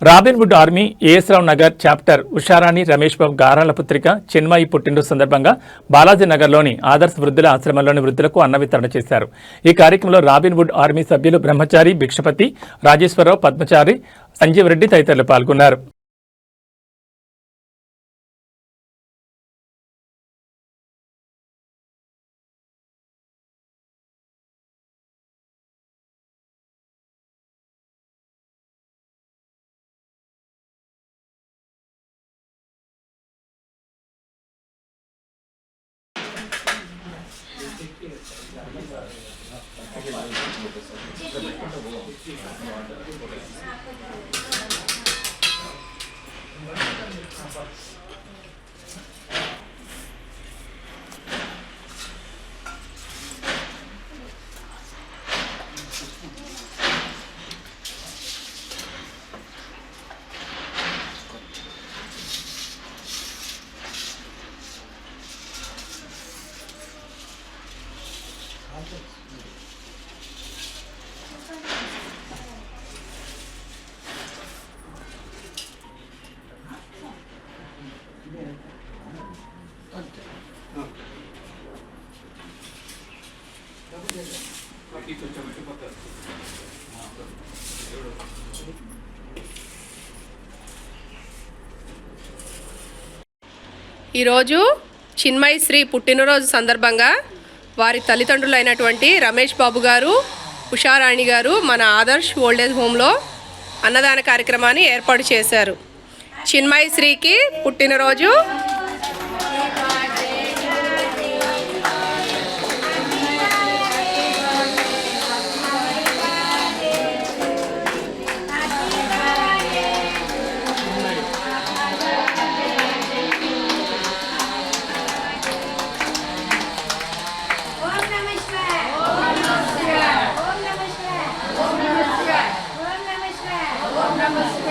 Robinwood army as రావు Nagar chapter Usharani Ramesh Babu గారాల పుత్రిక చిన్మయి పుట్టినరోజు సందర్భంగా బాలాజీ నగర్లోని ఆదర్శ వృద్ధుల ఆశ్రమంలోని వృద్ధులకు అన్న వితరణ చేశారు. ఈ కార్యక్రమంలో రాబిన్వుడ్ ఆర్మీ సభ్యులు బ్రహ్మచారి, భిక్షపతి, రాజేశ్వరరావు, పద్మచారి, సంజీవ్ రెడ్డి తదితరులు పాల్గొన్నారు. ఈరోజు చిన్మయి శ్రీ పుట్టినరోజు సందర్భంగా వారి తల్లిదండ్రులైనటువంటి రమేష్ బాబు గారు, ఉషారాణి గారు మన ఆదర్శ్ ఓల్డేజ్ హోమ్లో అన్నదాన కార్యక్రమాన్ని ఏర్పాటు చేశారు. చిన్మయి శ్రీకి పుట్టినరోజు Namaste.